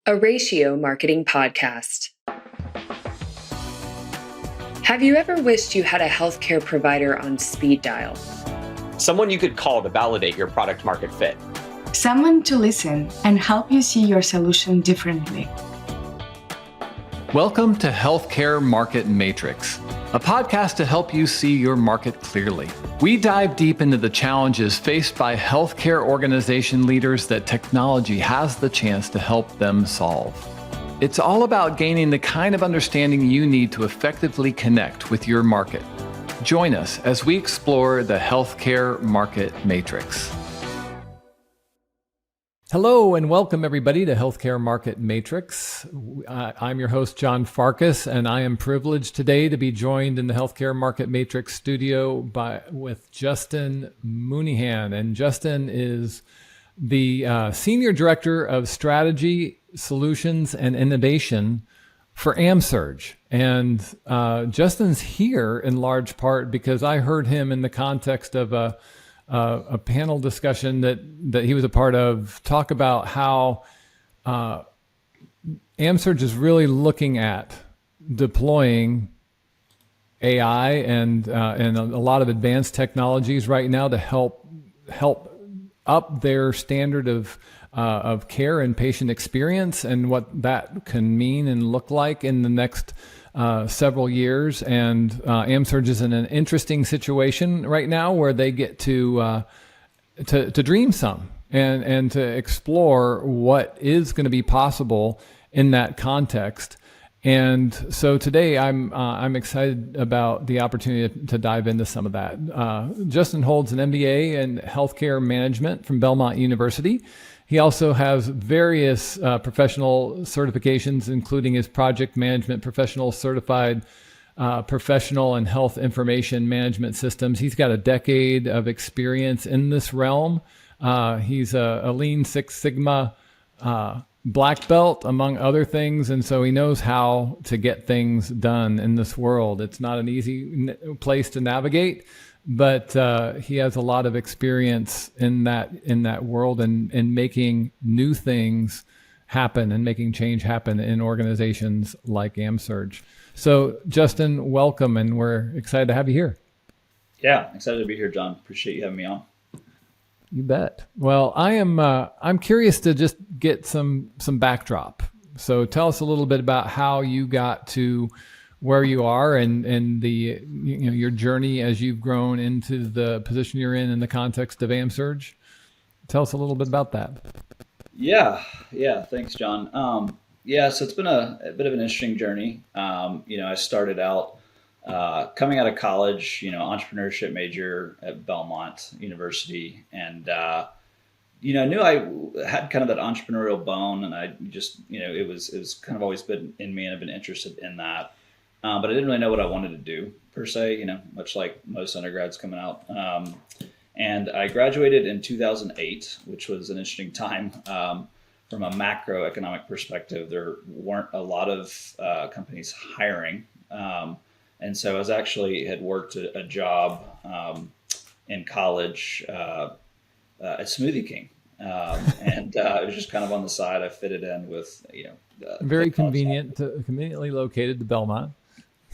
a ratio marketing podcast. Have you ever wished you had a healthcare provider on speed dial? Someone you could call to validate your product market fit. Someone to listen and help you see your solution differently. Welcome to Healthcare Market Matrix, a podcast to help you see your market clearly. We dive deep into the challenges faced by healthcare organization leaders that technology has the chance to help them solve. It's all about gaining the kind of understanding you need to effectively connect with your market. Join us as we explore the Healthcare Market Matrix. Hello and welcome everybody to Healthcare Market Matrix. I'm your host, John Farkas, and I am privileged today to be joined in the Healthcare Market Matrix studio with Justin Mooneyhan. And Justin is the Senior Director of Strategy, Solutions, and Innovation for AMSURG. And Justin's here in large part because I heard him in the context of a panel discussion that he was a part of talk about how AMSURG is really looking at deploying AI and a lot of advanced technologies right now to help up their standard of care and patient experience and what that can mean and look like in the next several years. And AMSURG is in an interesting situation right now where they get to dream some and to explore what is going to be possible in that context. And so today I'm excited about the opportunity to dive into some of that. Justin holds an MBA in healthcare management from Belmont University. He also has various professional certifications, including his project management professional certified professional and health information management systems. He's got a decade of experience in this realm. He's a Lean Six Sigma black belt, among other things. And so he knows how to get things done in this world. It's not an easy place to navigate, but he has a lot of experience in that world and making new things happen and making change happen in organizations like AMSURG. So Justin, welcome, and we're excited to have you here. Yeah, excited to be here, John. Appreciate you having me on. You bet. Well, I'm curious to just get some backdrop. So tell us a little bit about how you got to where you are and the your journey as you've grown into the position you're in the context of AMSURG. Tell us a little bit about that. Yeah. Thanks, John. So it's been a bit of an interesting journey. I started out coming out of college, entrepreneurship major at Belmont University, and I knew I had kind of that entrepreneurial bone, and I just it was kind of always been in me, and I've been interested in that. But I didn't really know what I wanted to do per se, much like most undergrads coming out. And I graduated in 2008, which was an interesting time from a macroeconomic perspective. There weren't a lot of companies hiring. And so I had worked a job in college at Smoothie King. And it was just kind of on the side. I fitted in with, very conveniently located to Belmont.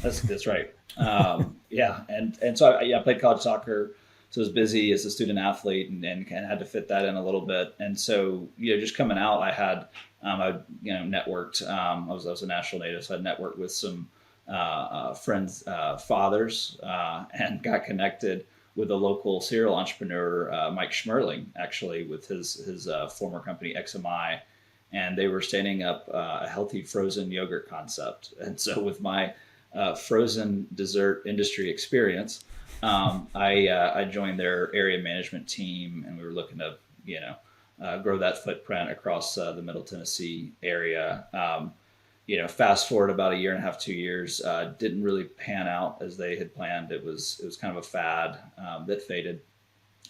That's right. And so I played college soccer, so I was busy as a student athlete and had to fit that in a little bit. And so, just coming out, I had, networked, I was a national native, so I networked with some friends, fathers, and got connected with a local serial entrepreneur, Mike Schmerling, actually, with his former company, XMI. And they were standing up a healthy frozen yogurt concept. And so with my frozen dessert industry experience, I joined their area management team, and we were looking to, grow that footprint across the Middle Tennessee area. Fast forward about a year and a half, 2 years, didn't really pan out as they had planned. It was kind of a fad that faded,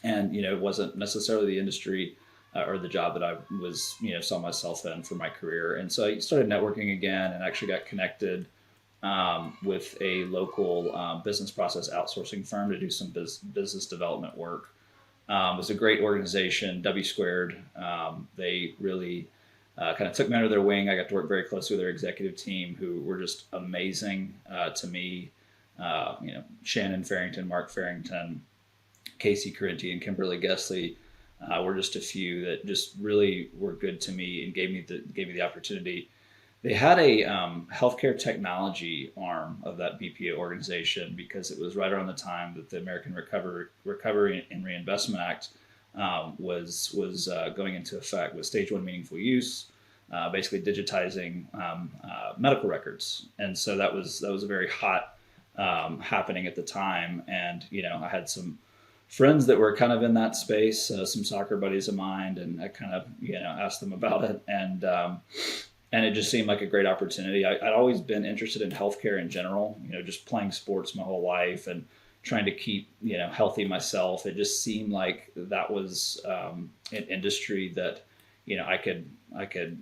and it wasn't necessarily the industry or the job that I was saw myself in for my career. And so I started networking again, and actually got connected with a local business process outsourcing firm to do some business development work. It was a great organization, W Squared. They really kind of took me under their wing. I got to work very closely with their executive team, who were just amazing to me. Shannon Farrington, Mark Farrington, Casey Carenti, and Kimberly Gessley were just a few that just really were good to me and gave me the opportunity. They had a healthcare technology arm of that BPO organization, because it was right around the time that the American Recovery and Reinvestment Act was going into effect with stage 1 meaningful use, basically digitizing medical records. And so that was a very hot happening at the time. And, I had some friends that were kind of in that space, some soccer buddies of mine, and I kind of, asked them about it. And it just seemed like a great opportunity. I'd always been interested in healthcare in general, just playing sports my whole life and trying to keep, healthy myself. It just seemed like that was an industry that, I could,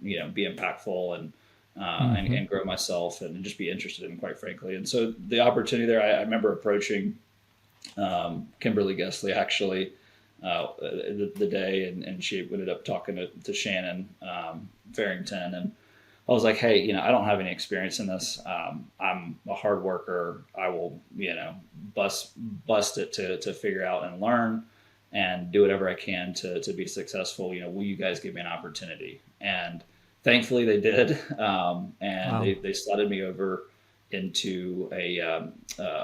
be impactful and grow myself and just be interested in, quite frankly. And so the opportunity there, I remember approaching Kimberly Gessley actually the day, and she ended up talking to Shannon Farrington, and I was like, hey, I don't have any experience in this. I'm a hard worker. I will, bust it to figure out and learn and do whatever I can to be successful. Will you guys give me an opportunity? And thankfully they did. And wow. They slotted me over into a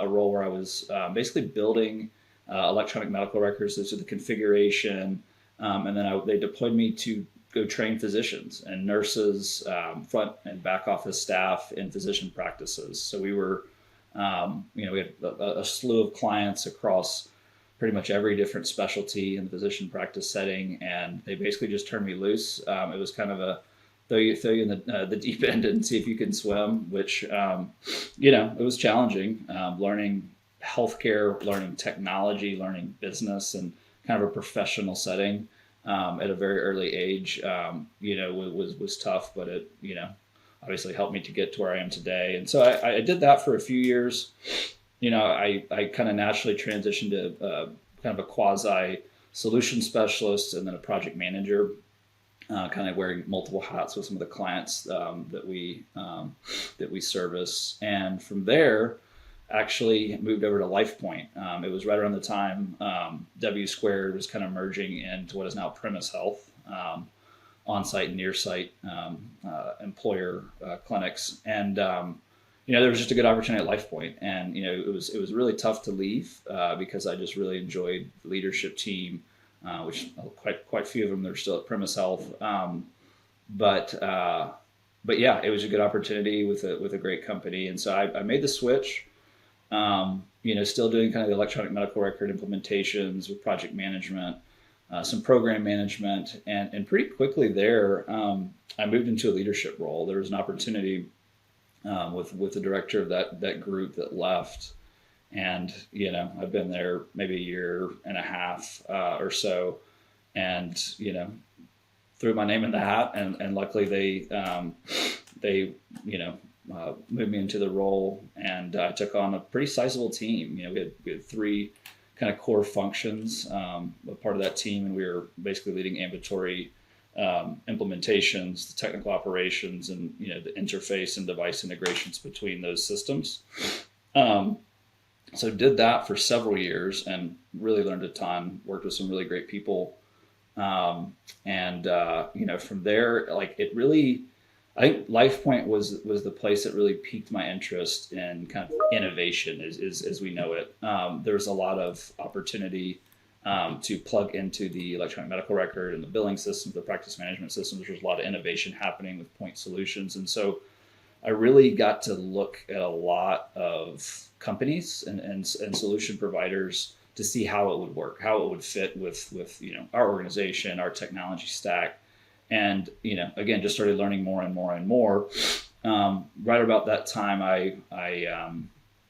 role where I was basically building electronic medical records. So the configuration, and then they deployed me to go train physicians and nurses, front and back office staff in physician practices. So we were, we had a slew of clients across pretty much every different specialty in the physician practice setting, and they basically just turned me loose. It was kind of a throw you in the deep end and see if you can swim, which it was challenging. Learning healthcare, learning technology, learning business, and kind of a professional setting. At a very early age, was tough, but it, obviously helped me to get to where I am today. And so I did that for a few years. I kind of naturally transitioned to kind of a quasi solution specialist and then a project manager, kind of wearing multiple hats with some of the clients that we service. And from there, actually moved over to LifePoint. It was right around the time W Squared was kind of merging into what is now Premise Health, on-site and near-site employer clinics. And, there was just a good opportunity at LifePoint. And, it was really tough to leave because I just really enjoyed the leadership team, which quite few of them, they're still at Premise Health. But yeah, it was a good opportunity with a great company. And so I made the switch. Still doing kind of the electronic medical record implementations with project management, some program management, and pretty quickly there, I moved into a leadership role. There was an opportunity with the director of that group that left, and I've been there maybe a year and a half or so, and threw my name in the hat, and luckily they moved me into the role, and I took on a pretty sizable team. We had three kind of core functions, a part of that team, and we were basically leading ambulatory implementations, the technical operations, and the interface and device integrations between those systems. So did that for several years and really learned a ton. Worked with some really great people, and from there, it really. I think LifePoint was the place that really piqued my interest in kind of innovation as we know it. There's a lot of opportunity to plug into the electronic medical record and the billing systems, the practice management systems. There's a lot of innovation happening with point solutions. And so I really got to look at a lot of companies and solution providers to see how it would work, how it would fit with our organization, our technology stack. And, again, just started learning more and more and more. Right about that time, I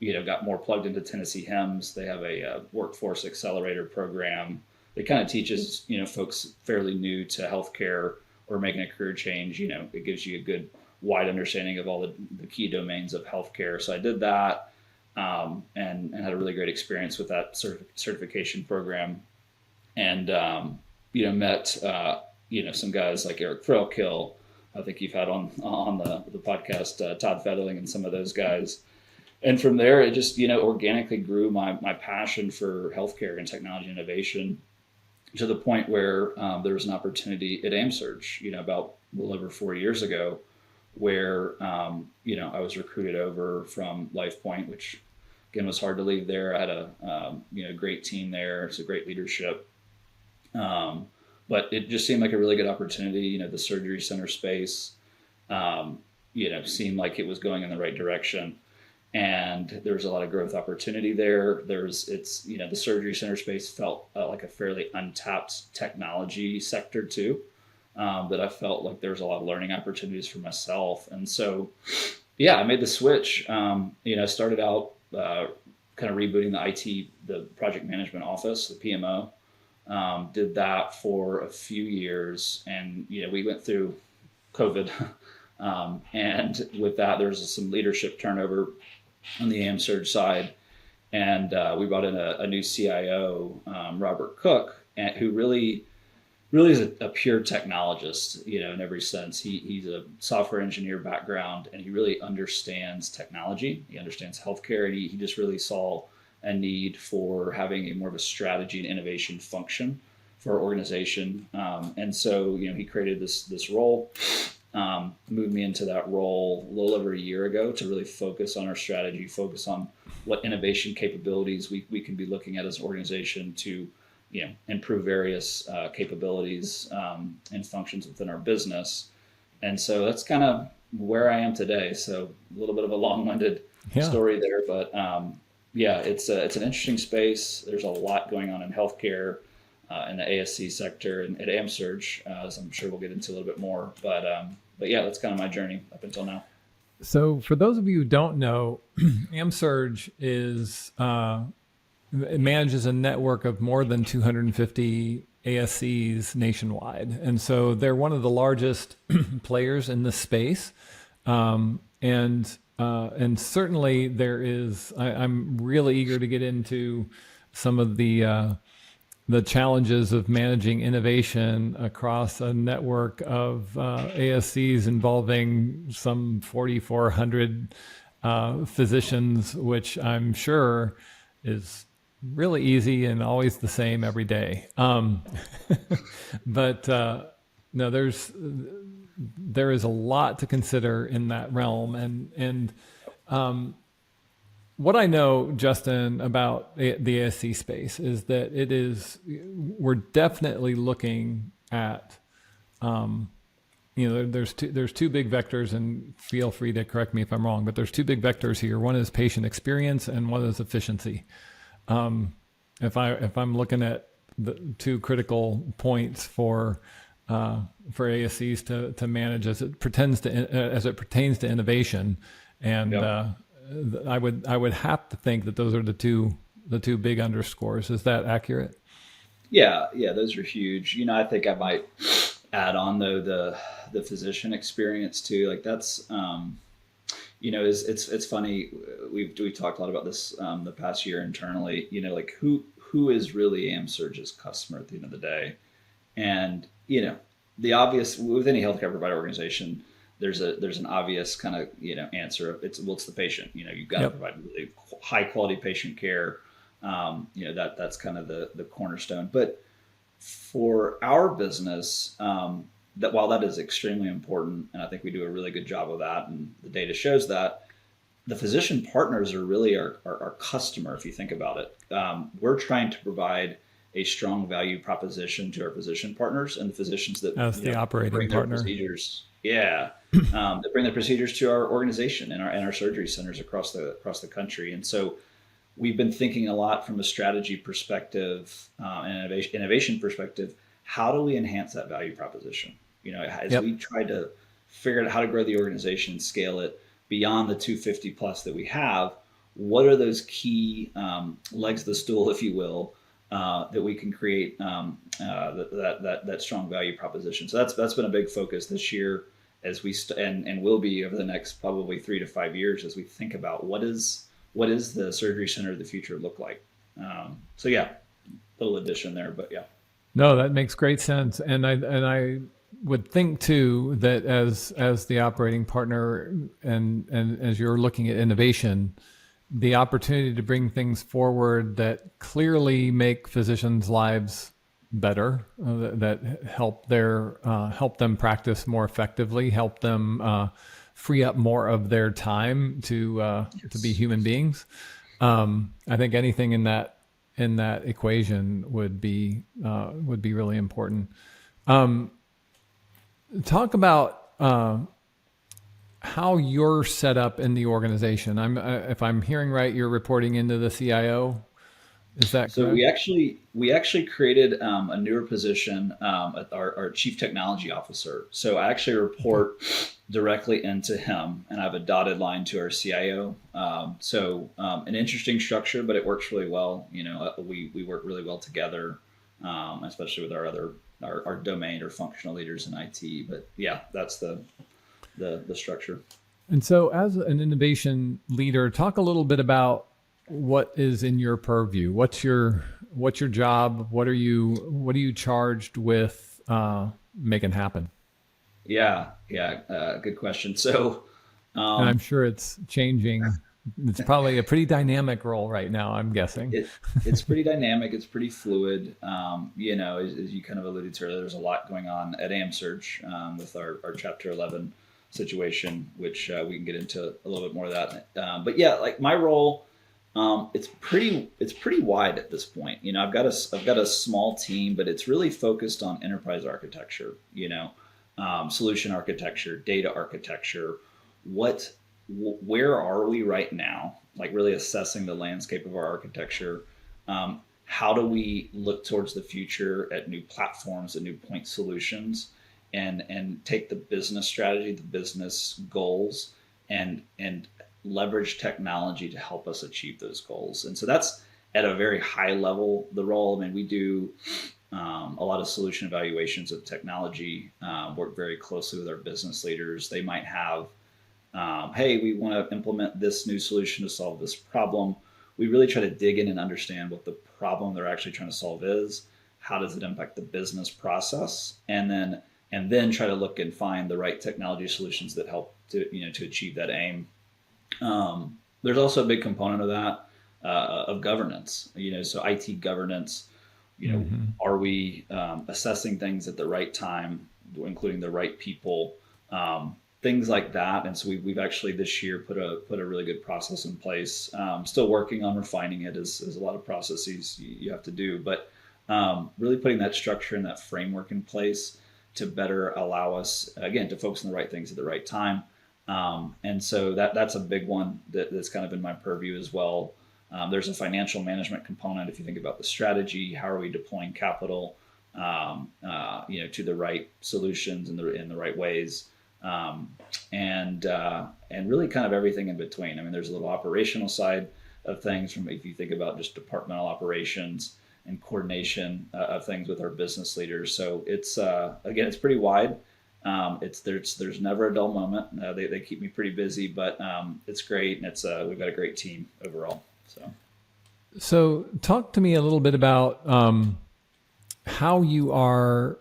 got more plugged into Tennessee HIMSS. They have a workforce accelerator program. It kind of teaches, folks fairly new to healthcare or making a career change. It gives you a good wide understanding of all the key domains of healthcare. So I did that and had a really great experience with that certification program, and, met some guys like Eric Frelkill, I think you've had on the podcast, Todd Fedeling and some of those guys. And from there, it just, organically grew my passion for healthcare and technology innovation to the point where there was an opportunity at AMSURG, about a little over 4 years ago, where, I was recruited over from LifePoint, which again was hard to leave there. I had a great team there. It's a great leadership. But it just seemed like a really good opportunity. The surgery center space, seemed like it was going in the right direction. And there was a lot of growth opportunity there. The surgery center space felt like a fairly untapped technology sector too. That I felt like there was a lot of learning opportunities for myself. And so, I made the switch. Started out kind of rebooting the project management office, the PMO. Did that for a few years, and we went through COVID, and with that there was some leadership turnover on the AMSURG side, and we brought in a new CIO, Robert Cook, who really is a pure technologist, in every sense. He's a software engineer background, and he really understands technology. He understands healthcare, and he just really saw a need for having a more of a strategy and innovation function for our organization. And so, he created this role, moved me into that role a little over a year ago to really focus on our strategy, focus on what innovation capabilities we can be looking at as an organization to, improve various capabilities and functions within our business. And so that's kind of where I am today. So a little bit of a long-winded story there, but it's an interesting space. There's a lot going on in healthcare, in the ASC sector, and at AMSURG, as I'm sure we'll get into a little bit more. But that's kind of my journey up until now. So for those of you who don't know, AMSURG it manages a network of more than 250 ASCs nationwide. And so they're one of the largest players in this space. And certainly there is, I'm really eager to get into some of the challenges of managing innovation across a network of ASCs involving some 4,400 physicians, which I'm sure is really easy and always the same every day. But no, there is a lot to consider in that realm. And what I know, Justin, about the ASC space is that we're definitely looking at, there's two big vectors, and feel free to correct me if I'm wrong, but there's two big vectors here. One is patient experience and one is efficiency. If I'm looking at the two critical points for ASCs to manage as it pertains to innovation, and I would have to think that those are the two big underscores. Is that accurate? Yeah, those are huge. I think I might add on though the physician experience too. Like that's it's funny. We talked a lot about this the past year internally. Like who is really AMSURG's customer at the end of the day, and the obvious with any healthcare provider organization, there's an obvious kind of answer. It's the patient. You've got to provide really high quality patient care. That's kind of the cornerstone. But for our business, that while that is extremely important, and I think we do a really good job of that, and the data shows that, the physician partners are really our customer. If you think about it, we're trying to provide a strong value proposition to our physician partners and the physicians that the operating partner. Procedures. That bring the procedures to our organization and our surgery centers across the country. And so we've been thinking a lot from a strategy perspective and innovation perspective. How do we enhance that value proposition? As we try to figure out how to grow the organization and scale it beyond the 250 plus that we have, what are those key legs of the stool, if you will, that we can create that strong value proposition. So that's been a big focus this year as we and will be over the next probably 3 to 5 years as we think about what is the surgery center of the future look like. Little addition there, but yeah. No, that makes great sense. And I would think too that as the operating partner and as you're looking at innovation, the opportunity to bring things forward that clearly make physicians' lives better, that help help them practice more effectively, help them free up more of their time to be human beings. I think anything in that equation would be really important. Talk about how you're set up in the organization. If I'm hearing right, you're reporting into the CIO. Is that so? correct? We actually created a newer position, our chief technology officer. So I actually report directly into him, and I have a dotted line to our CIO. An interesting structure, but it works really well. We work really well together, especially with our domain or functional leaders in IT. But yeah, that's the structure. And so, as an innovation leader, talk a little bit about what is in your purview. What's your job? What are you charged with making happen? Yeah, good question. So, and I'm sure it's changing. It's probably a pretty dynamic role right now, I'm guessing. It's pretty dynamic. It's pretty fluid. As you kind of alluded to earlier, there's a lot going on at AMSURG with our Chapter 11 situation, which we can get into a little bit more of that. But yeah, like my role, it's pretty wide at this point. I've got a small team, but it's really focused on enterprise architecture. Solution architecture, data architecture. Where are we right now? Like really assessing the landscape of our architecture. How do we look towards the future at new platforms and new point solutions, and take the business strategy, the business goals, and leverage technology to help us achieve those goals. And so that's at a very high level the role. I mean, we do a lot of solution evaluations of technology, work very closely with our business leaders. They might have, hey, we want to implement this new solution to solve this problem. We really try to dig in and understand what the problem they're actually trying to solve is. How does it impact the business process? And then try to look and find the right technology solutions that help to achieve that aim. There's also a big component of that of governance. So IT governance. Are we assessing things at the right time, including the right people, things like that. And so we've actually this year put a really good process in place. Still working on refining it, as a lot of processes you have to do, but really putting that structure and that framework in place to better allow us, again, to focus on the right things at the right time. And so that's a big one that's kind of in my purview as well. There's a financial management component. If you think about the strategy, how are we deploying capital, to the right solutions in the right ways, and really kind of everything in between. I mean, there's a little operational side of things from if you think about just departmental operations and coordination of things with our business leaders. So it's again, it's pretty wide. There's never a dull moment. They keep me pretty busy, but it's great, and we've got a great team overall. So talk to me a little bit about how you are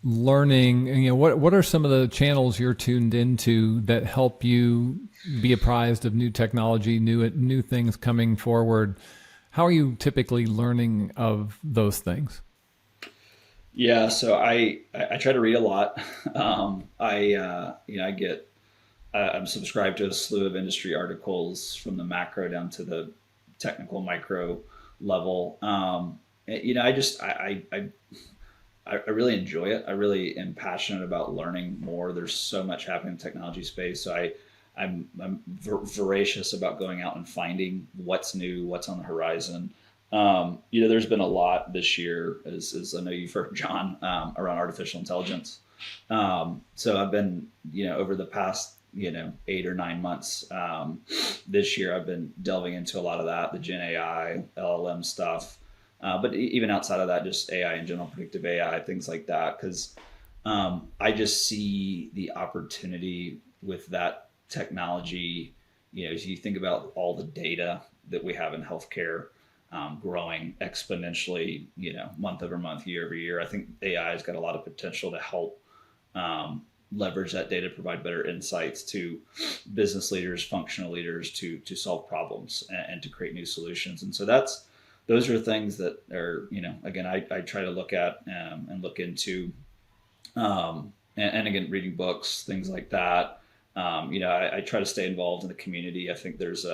learning. What are some of the channels you're tuned into that help you be apprised of new technology, new things coming forward? How are you typically learning of those things? Yeah, so I try to read a lot. I'm subscribed to a slew of industry articles from the macro down to the technical micro level. I really enjoy it. I really am passionate about learning more. There's so much happening in the technology space. So I'm voracious about going out and finding what's new, what's on the horizon. There's been a lot this year, as I know you've heard, John, around artificial intelligence. So I've been, over the past, 8 or 9 months, this year, I've been delving into a lot of that, the Gen AI, LLM stuff. But even outside of that, just AI in general, predictive AI, things like that. Because I just see the opportunity with that technology. As you think about all the data that we have in healthcare, growing exponentially, month over month, year over year. I think AI has got a lot of potential to help leverage that data to provide better insights to business leaders, functional leaders to solve problems and to create new solutions. And so those are things that are, again, I try to look at and look into, and again, reading books, things like that. I try to stay involved in the community. I think there's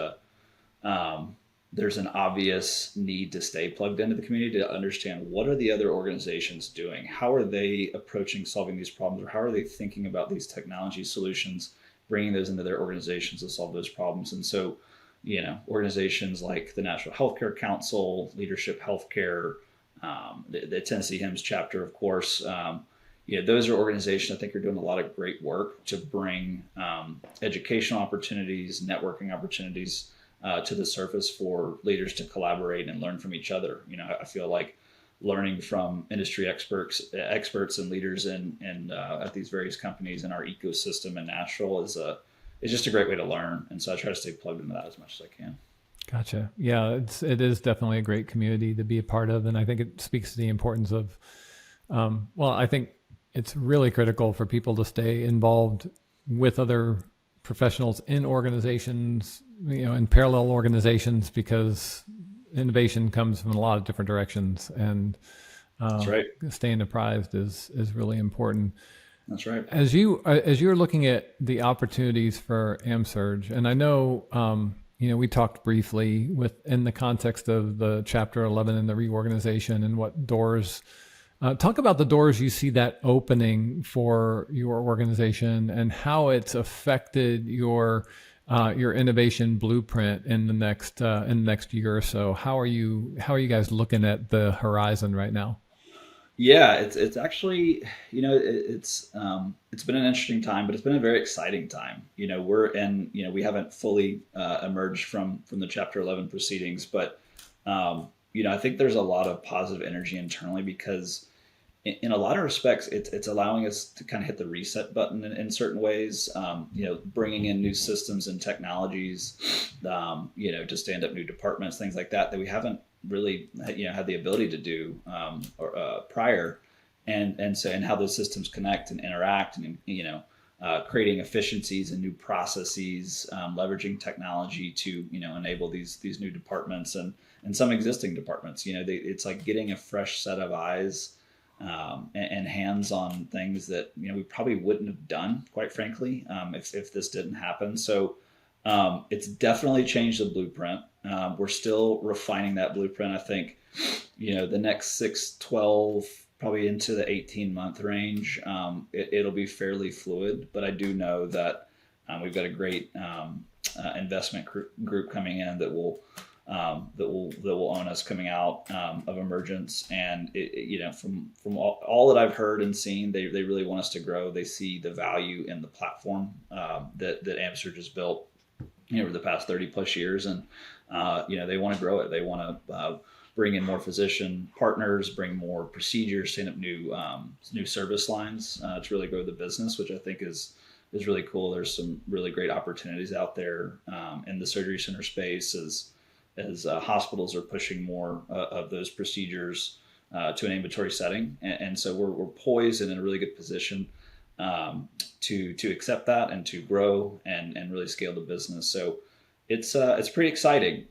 an obvious need to stay plugged into the community to understand what are the other organizations doing? How are they approaching solving these problems, or how are they thinking about these technology solutions, bringing those into their organizations to solve those problems? And so, organizations like the National Healthcare Council, Leadership Healthcare, the Tennessee HIMSS chapter, of course, those are organizations I think are doing a lot of great work to bring educational opportunities, networking opportunities to the surface for leaders to collaborate and learn from each other. I feel like learning from industry experts and leaders in at these various companies in our ecosystem in Nashville is just a great way to learn. And so I try to stay plugged into that as much as I can. Gotcha. Yeah, it is definitely a great community to be a part of, and I think it speaks to the importance of. I think it's really critical for people to stay involved with other professionals in organizations, in parallel organizations, because innovation comes from a lot of different directions, and That's right. staying apprised is really important. That's right. As you're looking at the opportunities for AMSURG, and I know, we talked briefly in the context of the Chapter 11 and the reorganization and what doors. Talk about the doors you see that opening for your organization and how it's affected your innovation blueprint in the next year or so. How are you guys looking at the horizon right now? Yeah, it's actually, it's been an interesting time, but it's been a very exciting time. We haven't fully emerged from the Chapter 11 proceedings, but I think there's a lot of positive energy internally because in a lot of respects, it's allowing us to kind of hit the reset button in certain ways, bringing in new systems and technologies, to stand up new departments, things like that we haven't really, had the ability to do prior, and how those systems connect and interact, and creating efficiencies and new processes, leveraging technology to enable these new departments and some existing departments. It's like getting a fresh set of eyes and hands on things that we probably wouldn't have done, quite frankly, if this didn't happen. So it's definitely changed the blueprint. We're still refining that blueprint. I think the next 6-12, probably into the 18-month range, it'll be fairly fluid. But I do know that we've got a great investment group coming in that will own us coming out of emergence. And from all that I've heard and seen, they really want us to grow. They see the value in the platform that AMSURG has built over the past 30 plus years, and they want to grow it. They want to bring in more physician partners, bring more procedures, stand up new service lines to really grow the business, which I think is really cool. There's some really great opportunities out there in the surgery center space as hospitals are pushing more of those procedures to an ambulatory setting. And so we're poised and in a really good position to accept that and to grow and really scale the business. So it's pretty exciting.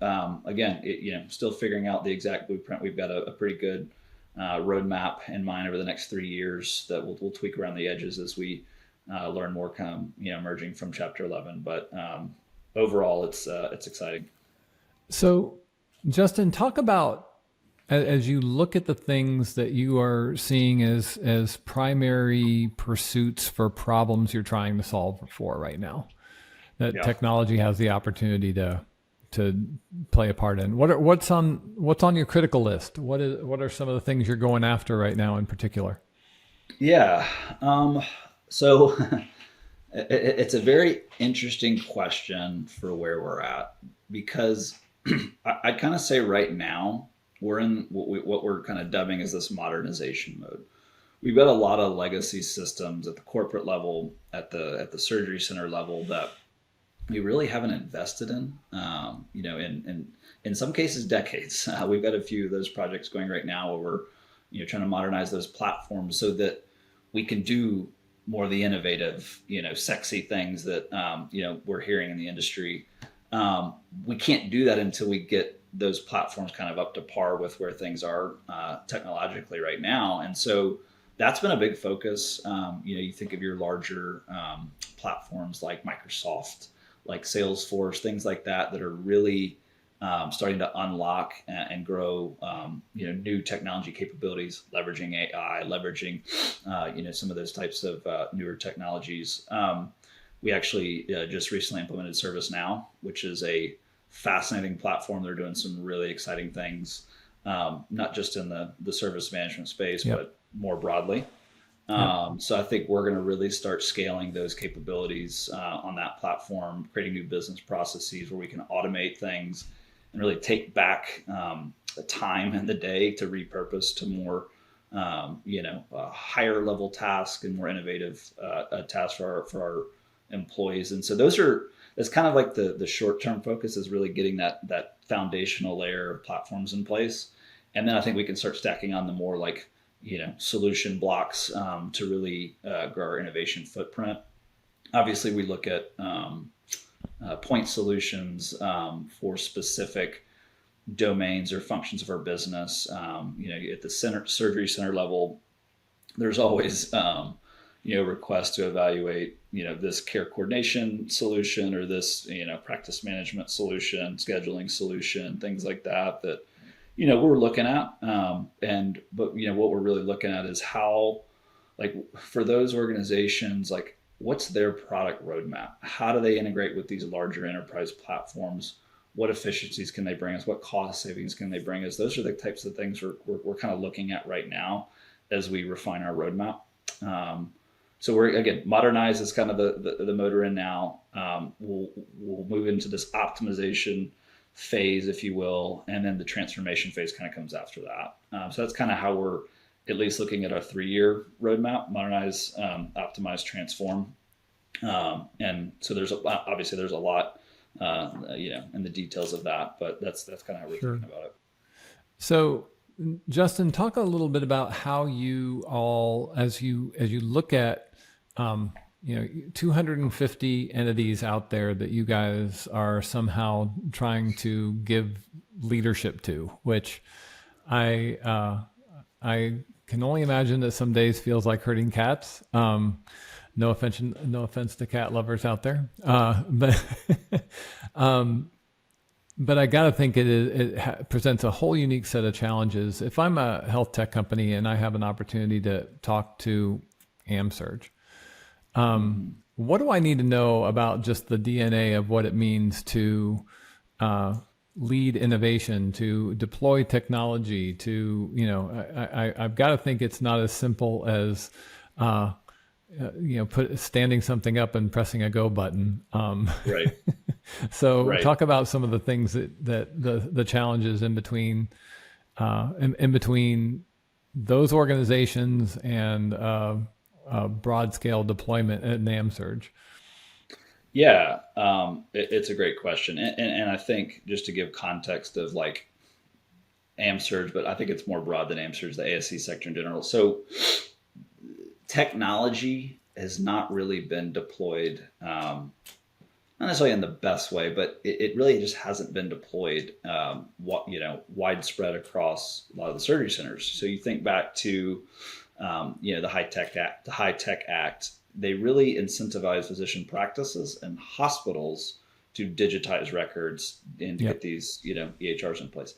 Again, still figuring out the exact blueprint. We've got a pretty good roadmap in mind over the next 3 years that we'll tweak around the edges as we learn more emerging from Chapter 11. But overall, it's exciting. So, Justin, talk about, as you look at the things that you are seeing as primary pursuits for problems you're trying to solve for right now, that technology has the opportunity to play a part in. What's on your critical list? What are some of the things you're going after right now in particular? Yeah. So it's a very interesting question for where we're at, because I'd kind of say right now we're in what we're kind of dubbing as this modernization mode. We've got a lot of legacy systems at the corporate level, at the surgery center level, that we really haven't invested in, in some cases decades. We've got a few of those projects going right now where we're trying to modernize those platforms so that we can do more of the innovative, sexy things that, we're hearing in the industry. We can't do that until we get those platforms kind of up to par with where things are technologically right now. And so that's been a big focus. You think of your larger platforms like Microsoft, like Salesforce, things like that are really starting to unlock and grow, new technology capabilities, leveraging AI, leveraging, some of those types of newer technologies. We actually just recently implemented ServiceNow, which is a fascinating platform. They're doing some really exciting things, not just in the service management space, but more broadly. So I think we're going to really start scaling those capabilities on that platform, creating new business processes where we can automate things and really take back the time in the day to repurpose to more, higher level tasks and more innovative tasks for our employees. And so that's kind of like the short-term focus, is really getting that foundational layer of platforms in place. And then I think we can start stacking on the more like, solution blocks to really grow our innovation footprint. Obviously, we look at point solutions for specific domains or functions of our business. At the surgery center level, there's always requests to evaluate this care coordination solution or this practice management solution, scheduling solution, things like that we're looking at. But what we're really looking at is how, like, for those organizations, like, what's their product roadmap? How do they integrate with these larger enterprise platforms? What efficiencies can they bring us? What cost savings can they bring us? Those are the types of things we're kind of looking at right now as we refine our roadmap. So we're, again, modernize is kind of the motor in now. We'll move into this optimization phase, if you will, and then the transformation phase kind of comes after that. So that's kind of how we're at least looking at our 3-year roadmap: modernize, optimize, transform. And so there's a lot, in the details of that, but that's kind of how we're thinking about it. So, Justin, talk a little bit about how you all, as you look at 250 entities out there that you guys are somehow trying to give leadership to, which I can only imagine that some days feels like herding cats. No offense to cat lovers out there, but I gotta think it presents a whole unique set of challenges. If I'm a health tech company and I have an opportunity to talk to AMSURG, what do I need to know about just the DNA of what it means to lead innovation, to deploy technology, to, I've got to think it's not as simple as, standing something up and pressing a go button. Right. So talk about some of the things that the challenges in between those organizations and broad scale deployment at AMSURG. Yeah, it's a great question. And I think, just to give context of like AMSURG, but I think it's more broad than AMSURG, the ASC sector in general. So technology has not really been deployed, not necessarily in the best way, but it really just hasn't been deployed, widespread across a lot of the surgery centers. So you think back to, the High-Tech Act, they really incentivize physician practices and hospitals to digitize records and to get these, EHRs in place.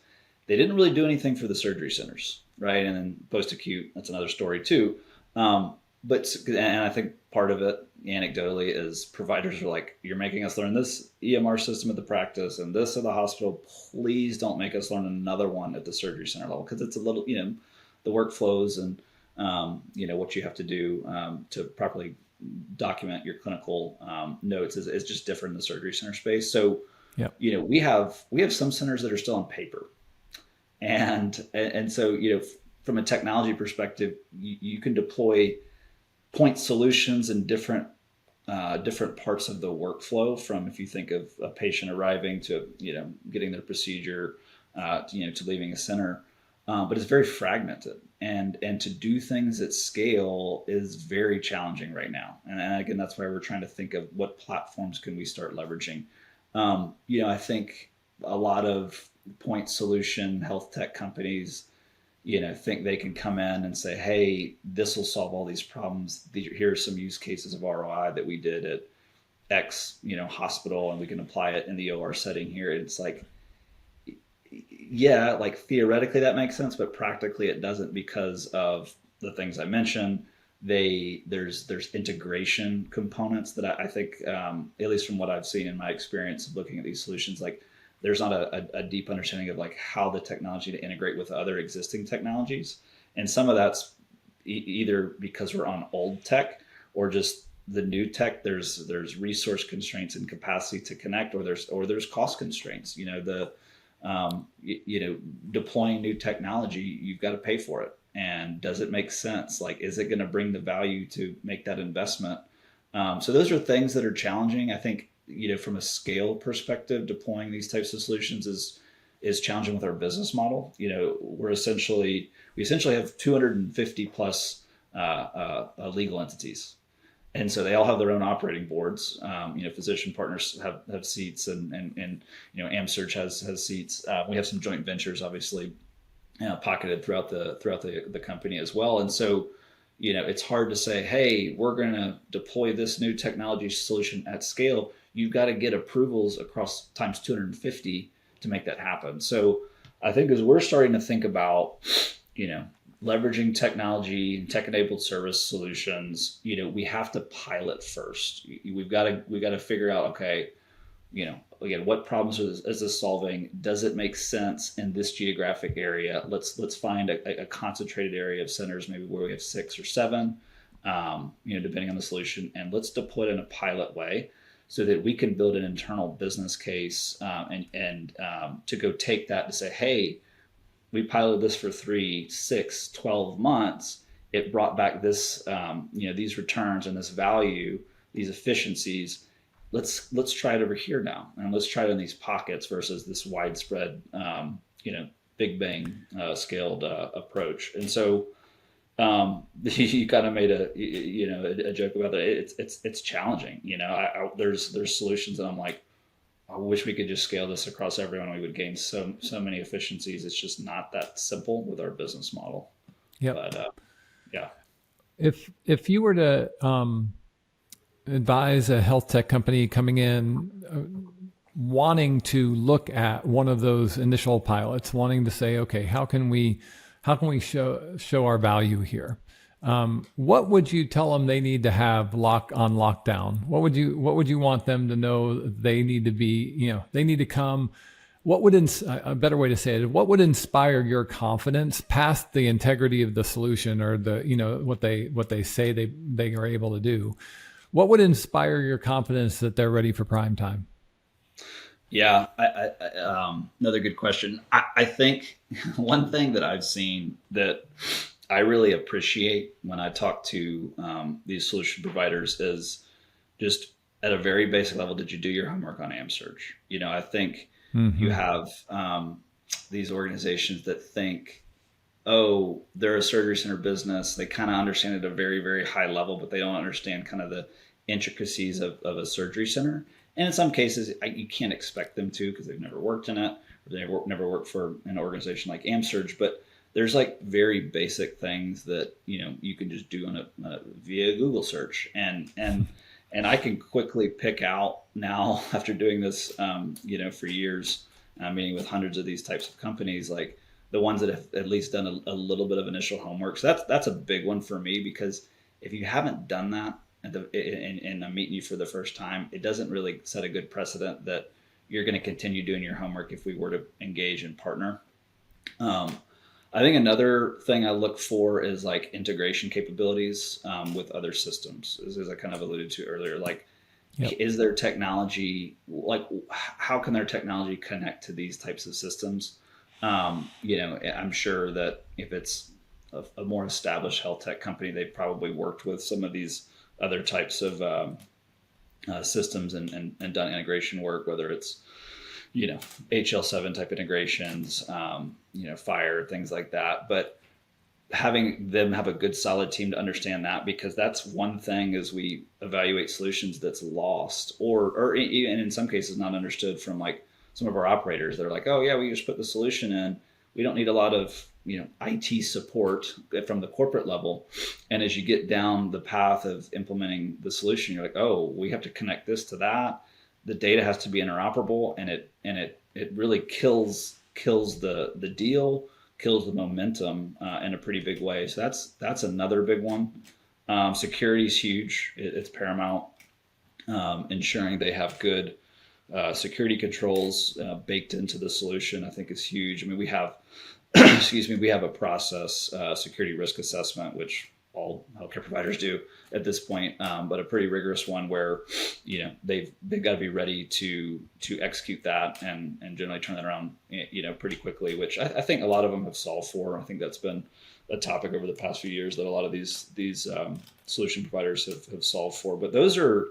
They didn't really do anything for the surgery centers, right? And then post-acute, that's another story too. And I think part of it, anecdotally, is providers are like, you're making us learn this EMR system at the practice and this at the hospital. Please don't make us learn another one at the surgery center level, because it's a little, the workflows and, what you have to do to properly document your clinical notes is just different in the surgery center space. So, we have some centers that are still on paper. And so, from a technology perspective, you can deploy point solutions in different parts of the workflow, from, if you think of a patient arriving to, getting their procedure, to leaving a center. but it's very fragmented. And to do things at scale is very challenging right now. And again, that's why we're trying to think of what platforms can we start leveraging. I think a lot of point solution health tech companies, think they can come in and say, hey, this will solve all these problems. Here are some use cases of ROI that we did at X, hospital, and we can apply it in the OR setting here. It's like, yeah, like theoretically that makes sense, but practically it doesn't because of the things I mentioned. There's integration components that I think, at least from what I've seen in my experience of looking at these solutions, like there's not a deep understanding of like how the technology to integrate with other existing technologies. And some of that's either because we're on old tech or just the new tech. There's resource constraints and capacity to connect, or there's cost constraints. Deploying new technology, you've got to pay for it. And does it make sense? Like, is it going to bring the value to make that investment? So those are things that are challenging. I think, from a scale perspective, deploying these types of solutions is challenging with our business model. We essentially have 250 plus legal entities. And so they all have their own operating boards. Physician partners have seats, and AMSURG has seats. We have some joint ventures, obviously, pocketed throughout the company as well. And so, it's hard to say, hey, we're going to deploy this new technology solution at scale. You've got to get approvals across times 250 to make that happen. So I think as we're starting to think about, leveraging technology and tech-enabled service solutions, we have to pilot first. We've got to figure out, okay, again, what problems is this solving? Does it make sense in this geographic area? Let's find a concentrated area of centers, maybe where we have 6 or 7, depending on the solution, and let's deploy it in a pilot way so that we can build an internal business case and to go take that to say, hey, we piloted this for 3, 6, 12 months. It brought back this, these returns and this value, these efficiencies. Let's try it over here now, and let's try it in these pockets versus this widespread, big bang scaled approach. And so you kind of made a joke about that. It's challenging. There's solutions that I'm like, I wish we could just scale this across everyone. We would gain so many efficiencies. It's just not that simple with our business model. Yeah. But yeah. If you were to advise a health tech company coming in, wanting to look at one of those initial pilots, wanting to say, okay, how can we show our value here? What would you tell them they need to have lockdown? What would you want them to know they need to be, they need to come? What would, a better way to say it, what would inspire your confidence past the integrity of the solution or the, what they say they are able to do? What would inspire your confidence that they're ready for prime time? Yeah, another good question. I think one thing that I've seen that I really appreciate when I talk to these solution providers is just at a very basic level, did you do your homework on AMSURG? I think you have these organizations that think, oh, they're a surgery center business. They kind of understand at a very, very high level, but they don't understand kind of the intricacies of a surgery center. And in some cases, you can't expect them to because they've never worked in it, or they've never worked for an organization like AMSURG. But there's like very basic things that you can just do via Google search, and I can quickly pick out now after doing this, for years, meeting with hundreds of these types of companies, like the ones that have at least done a little bit of initial homework. So that's a big one for me, because if you haven't done that and I'm meeting you for the first time, it doesn't really set a good precedent that you're going to continue doing your homework if we were to engage and partner. I think another thing I look for is like integration capabilities with other systems, as I kind of alluded to earlier. Like, yep. Is their technology, like, how can their technology connect to these types of systems? I'm sure that if it's a more established health tech company, they've probably worked with some of these other types of systems and done integration work, whether it's HL7 type integrations, fire, things like that. But having them have a good solid team to understand that, because that's one thing as we evaluate solutions that's lost or even in some cases not understood from like some of our operators that are like, oh yeah, we just put the solution in. We don't need a lot of, IT support from the corporate level. And as you get down the path of implementing the solution, you're like, oh, we have to connect this to that. The data has to be interoperable, and it really kills the deal, kills the momentum in a pretty big way. So that's another big one. Security is huge. It's paramount. Ensuring they have good security controls baked into the solution, I think, is huge. I mean, we have, we have a process, security risk assessment, which all healthcare providers do at this point, but a pretty rigorous one where, they've got to be ready to execute that and generally turn that around, pretty quickly, which I think a lot of them have solved for. I think that's been a topic over the past few years that a lot of these solution providers have solved for. But those are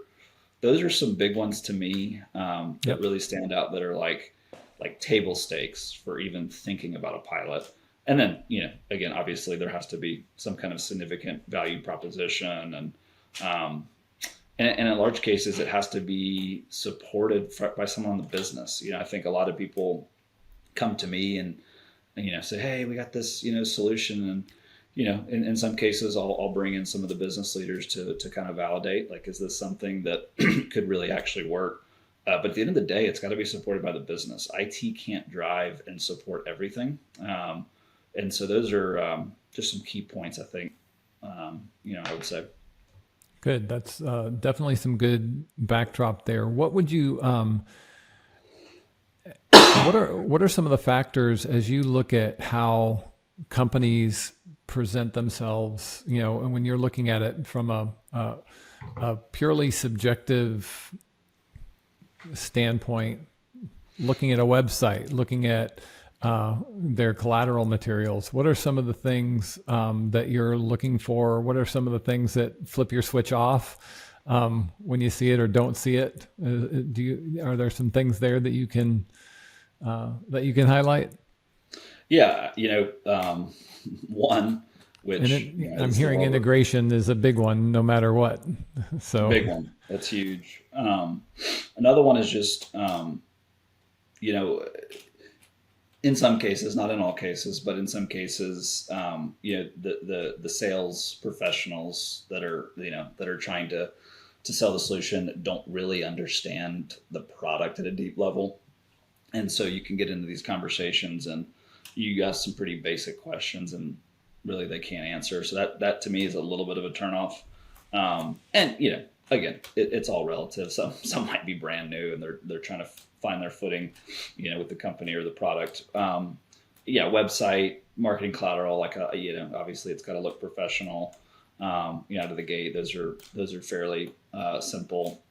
some big ones to me that really stand out, that are like table stakes for even thinking about a pilot. And then, again, obviously there has to be some kind of significant value proposition, and in large cases it has to be supported by someone in the business. I think a lot of people come to me and say, hey, we got this, solution, and in some cases I'll bring in some of the business leaders to kind of validate, like, is this something that could really actually work? But at the end of the day, it's got to be supported by the business. IT can't drive and support everything. And so those are just some key points, I think, I would say. Good. That's definitely some good backdrop there. What would you, what are some of the factors as you look at how companies present themselves, and when you're looking at it from a purely subjective standpoint, looking at a website, looking at their collateral materials, what are some of the things that you're looking for? What are some of the things that flip your switch off when you see it or don't see it? Are there some things there that you can highlight? Yeah, one, which I'm hearing integration is a big one, no matter what. So big one. That's huge. Another one is just, in some cases, not in all cases, but in some cases, the sales professionals that are trying to sell the solution don't really understand the product at a deep level. And so you can get into these conversations and you ask some pretty basic questions and really they can't answer. So that to me is a little bit of a turnoff. And again, it's all relative. Some might be brand new and they're trying to find their footing, with the company or the product. Website, marketing collateral, obviously it's got to look professional. Out of the gate, those are fairly simple.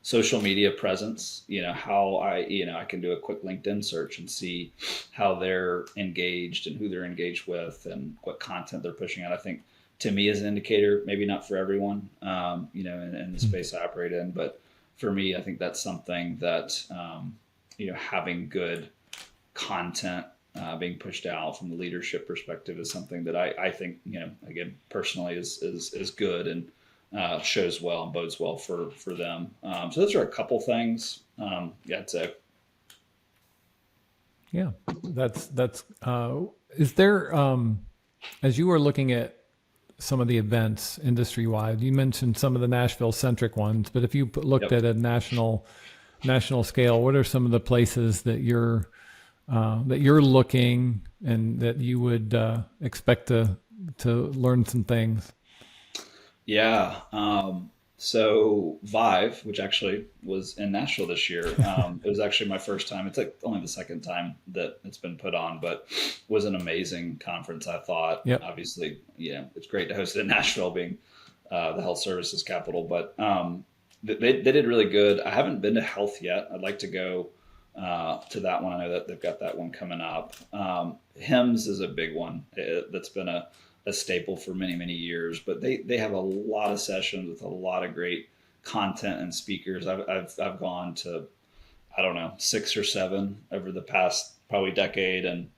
Social media presence, how I can do a quick LinkedIn search and see how they're engaged and who they're engaged with and what content they're pushing out. I think to me is an indicator, maybe not for everyone, in the space I operate in, but for me, I think that's something that, having good content being pushed out from the leadership perspective is something that I think, again, personally is good and shows well and bodes well for them. So those are a couple things. I'd say. Yeah, that's is there, as you were looking at some of the events industry-wide, you mentioned some of the Nashville-centric ones, but if you looked at a national scale, what are some of the places that you're looking and that you would expect to learn some things? Yeah. So Vive, which actually was in Nashville this year, it was actually my first time. It's like only the second time that it's been put on, but was an amazing conference, I thought. Yep. Obviously, it's great to host it in Nashville, being the health services capital, but they did really good. I haven't been to Health yet. I'd like to go to that one. I know that they've got that one coming up. HIMSS is a big one. That's been a staple for many, many years, but they have a lot of sessions with a lot of great content and speakers. I've gone to, I don't know, 6 or 7 over the past probably decade, and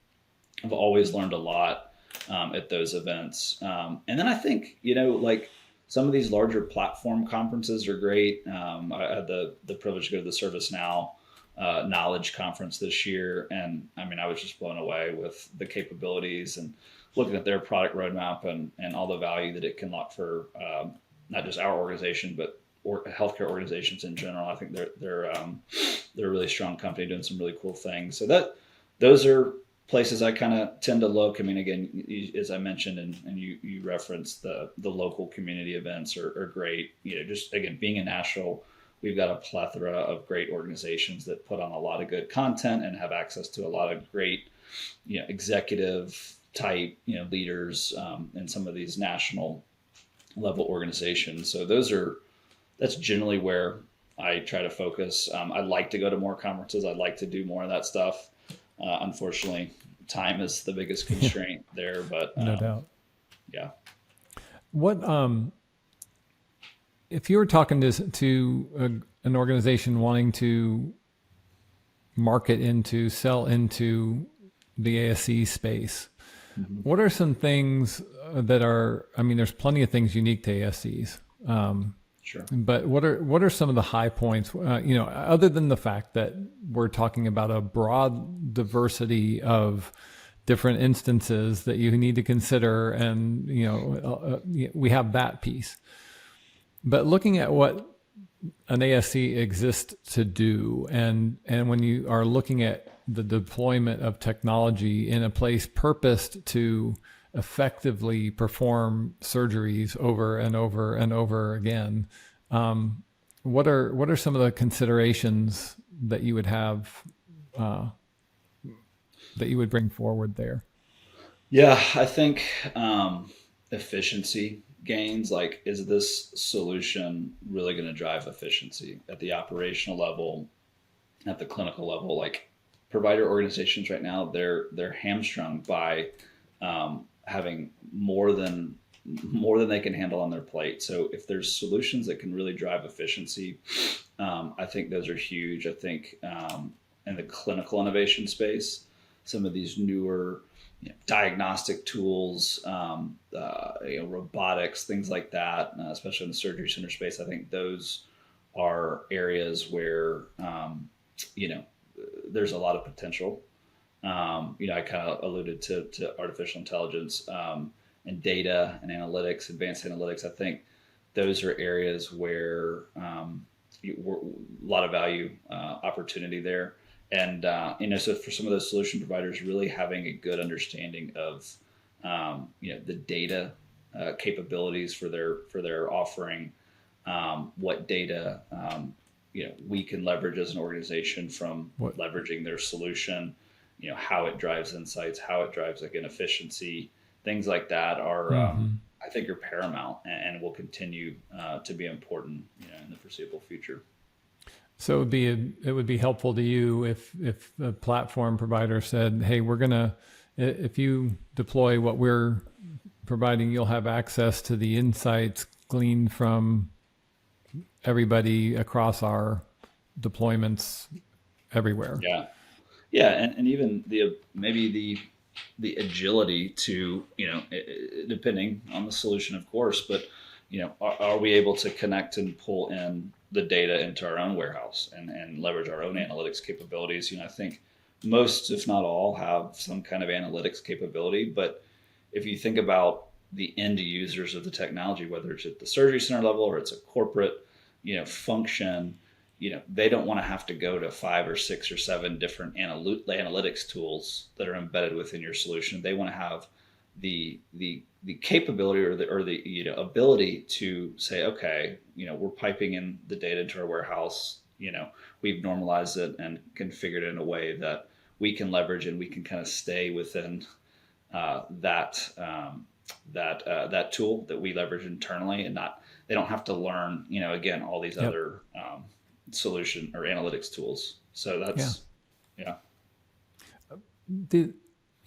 I've always learned a lot at those events. And then I think, like some of these larger platform conferences are great. I had the privilege to go to the ServiceNow Knowledge Conference this year, and I mean, I was just blown away with the capabilities and looking at their product roadmap and all the value that it can lock for not just our organization, but healthcare organizations in general. I think they're a really strong company doing some really cool things. So those are places I kind of tend to look. I mean, again, as I mentioned, and you referenced the local community events are great. Just again, being in Nashville, we've got a plethora of great organizations that put on a lot of good content and have access to a lot of great, executive type, leaders in some of these national level organizations. So that's generally where I try to focus. I'd like to go to more conferences. I'd like to do more of that stuff. Unfortunately, time is the biggest constraint there, but no doubt. Yeah. What, if you were talking to an organization wanting to sell into the ASC space, what are some things there's plenty of things unique to ASCs. Sure. But what are some of the high points, other than the fact that we're talking about a broad diversity of different instances that you need to consider, and, we have that piece. But looking at what an ASC exists to do, and when you are looking at the deployment of technology in a place purposed to effectively perform surgeries over and over and over again, what are some of the considerations that you would have that you would bring forward there? Yeah, I think efficiency gains, like, is this solution really going to drive efficiency at the operational level, at the clinical level? Like, provider organizations right now, they're hamstrung by having more than they can handle on their plate. So if there's solutions that can really drive efficiency, I think those are huge. I think in the clinical innovation space, some of these newer diagnostic tools, robotics, things like that, especially in the surgery center space, I think those are areas where there's a lot of potential. I kind of alluded to artificial intelligence and data and analytics, advanced analytics. I think those are areas where a lot of value opportunity there. And, so for some of those solution providers, really having a good understanding of, the data capabilities for their offering, what data, we can leverage as an organization from leveraging their solution, how it drives insights, how it drives efficiency, things like that are, I think, are paramount and will continue to be important, in the foreseeable future. So it would be helpful to you if the platform provider said, hey, if you deploy what we're providing, you'll have access to the insights gleaned from everybody across our deployments everywhere. Yeah. Yeah. And even maybe the agility to, depending on the solution, of course, but, are we able to connect and pull in the data into our own warehouse and leverage our own analytics capabilities? I think most, if not all, have some kind of analytics capability. But if you think about the end users of the technology, whether it's at the surgery center level or it's a corporate, function, they don't want to have to go to 5 or 6 or 7 different analytics tools that are embedded within your solution. They want to have the capability or the ability to say, okay, we're piping in the data into our warehouse. We've normalized it and configured it in a way that we can leverage, and we can kind of stay within that tool that we leverage internally, and they don't have to learn, again, all these other solution or analytics tools. So that's, yeah.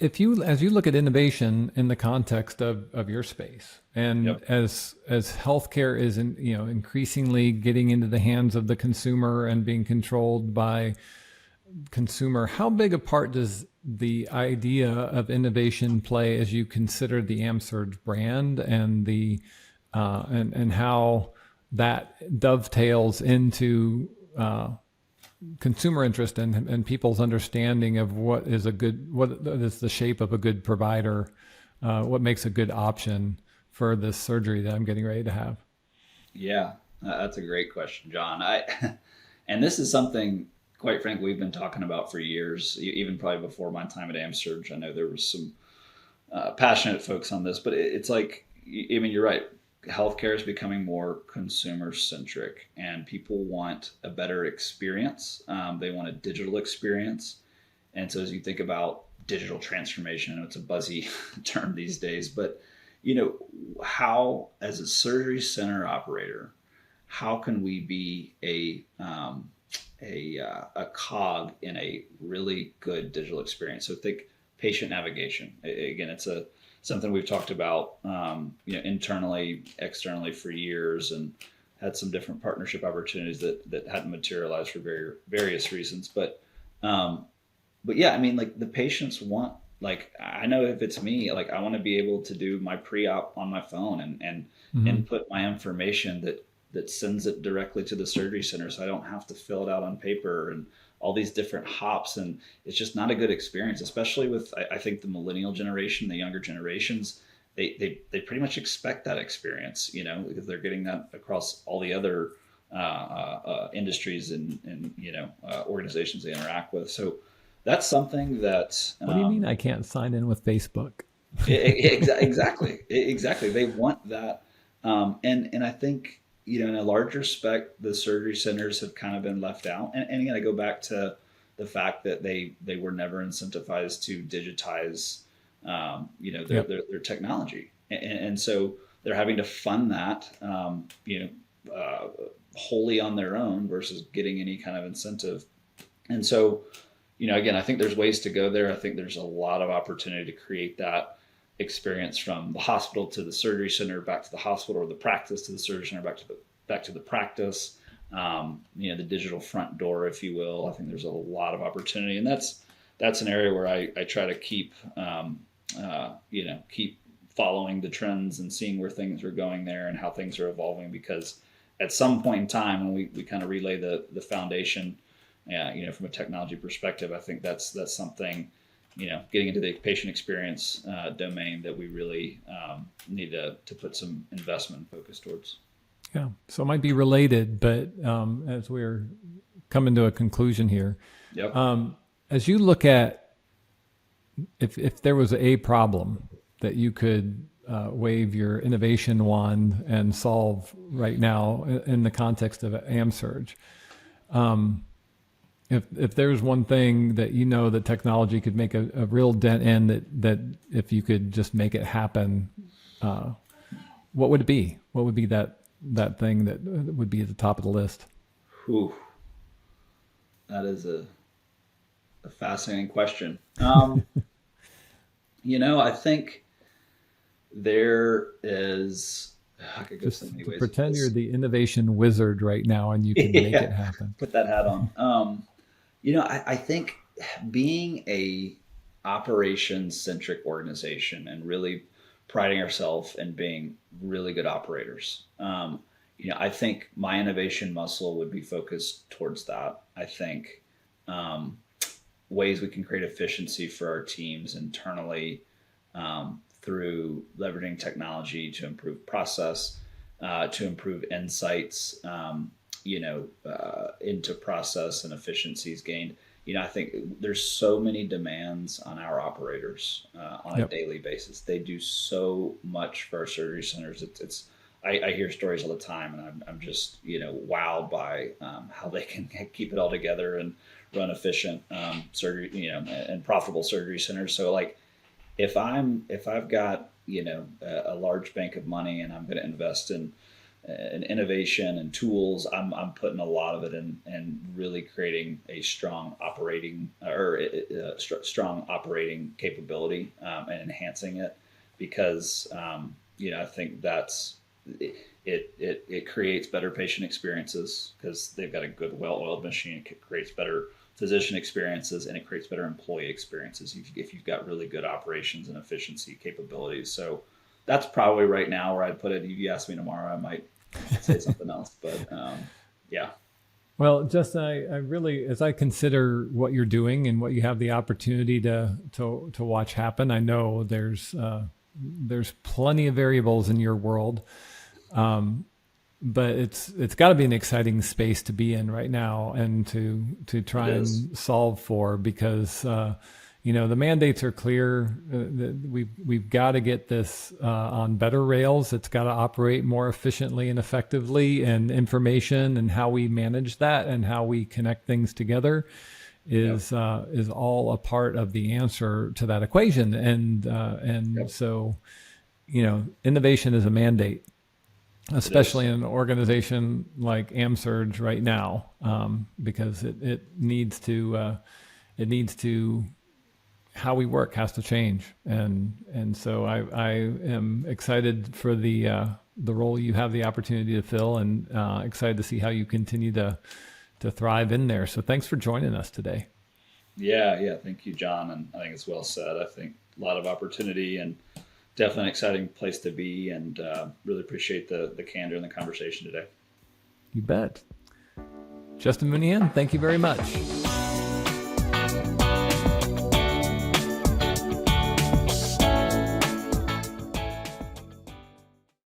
As you look at innovation in the context of your space, and as healthcare is increasingly getting into the hands of the consumer and being controlled by consumer, how big a part does the idea of innovation play as you consider the AMSURG brand and the and how that dovetails into consumer interest and people's understanding of what is the shape of a good provider, what makes a good option for this surgery that I'm getting ready to have? Yeah, that's a great question, John. And this is something, quite frankly, we've been talking about for years, even probably before my time at AMSURG. I know there was some passionate folks on this, but it's like, I mean, you're right. Healthcare is becoming more consumer-centric, and people want a better experience. They want a digital experience. And so as you think about digital transformation, I know it's a buzzy term these days, but how, as a surgery center operator, how can we be a cog in a really good digital experience? So think patient navigation. Again, it's something we've talked about internally, externally for years, and had some different partnership opportunities that hadn't materialized for various reasons. But yeah, I mean, like, the patients want, like, I know if it's me, like, I want to be able to do my pre-op on my phone and input my information that sends it directly to the surgery center, so I don't have to fill it out on paper and all these different hops. And it's just not a good experience, especially with, I think, the millennial generation, the younger generations. They pretty much expect that experience, because they're getting that across all the other industries and organizations they interact with. So that's something that. What do you mean I can't sign in with Facebook? Exactly. They want that. And I think, in a large respect, the surgery centers have kind of been left out. And again, I go back to the fact that they were never incentivized to digitize, their technology. And so they're having to fund that, wholly on their own versus getting any kind of incentive. And so, again, I think there's ways to go there. I think there's a lot of opportunity to create that experience from the hospital to the surgery center, back to the hospital, or the practice to the surgery center, back to the practice. The digital front door, if you will. I think there's a lot of opportunity, and that's an area where I try to keep following the trends and seeing where things are going there and how things are evolving, because at some point in time, when we kind of relay the foundation, from a technology perspective, I think that's something, getting into the patient experience domain that we really need to put some investment and focus towards. Yeah, so it might be related, but as we're coming to a conclusion here, yep. As you look at, if there was a problem that you could wave your innovation wand and solve right now in the context of AMSURG, if there's one thing that that technology could make a real dent in, that if you could just make it happen, what would it be? What would be that thing that would be at the top of the list? Ooh, that is a fascinating question. I think there is. I could go so many ways. Pretend you're the innovation wizard right now, and you can make it happen. Put that hat on. I think being a operations-centric organization and really priding ourselves in being really good operators. I think my innovation muscle would be focused towards that. I think ways we can create efficiency for our teams internally through leveraging technology to improve process, to improve insights, into process and efficiencies gained. I think there's so many demands on our operators on a daily basis. They do so much for our surgery centers. I hear stories all the time, and I'm just wowed by how they can keep it all together and run efficient surgery, and profitable surgery centers. So, like, if I've got a large bank of money and I'm going to invest in innovation and tools, I'm putting a lot of it in and really creating a strong operating strong operating capability and enhancing it, because I think that's it creates better patient experiences because they've got a good, well-oiled machine. It creates better physician experiences, and it creates better employee experiences if you've got really good operations and efficiency capabilities. So that's probably right now where I'd put it. If you ask me tomorrow, I might say something else, but yeah. Well, Justin, I really, as I consider what you're doing and what you have the opportunity to watch happen, I know there's plenty of variables in your world, but it's got to be an exciting space to be in right now and to try and solve for, because the mandates are clear. We've got to get this on better rails. It's got to operate more efficiently and effectively, and information and how we manage that and how we connect things together is all a part of the answer to that equation. And so, innovation is a mandate, especially in an organization like AMSURG right now, because it needs to how we work has to change, and so I am excited for the role you have the opportunity to fill, and excited to see how you continue to thrive in there. So thanks for joining us today. Yeah, thank you, John, and I think it's well said. I think a lot of opportunity and definitely an exciting place to be, and really appreciate the candor and the conversation today. You bet. Justin Mooneyhan, thank you very much.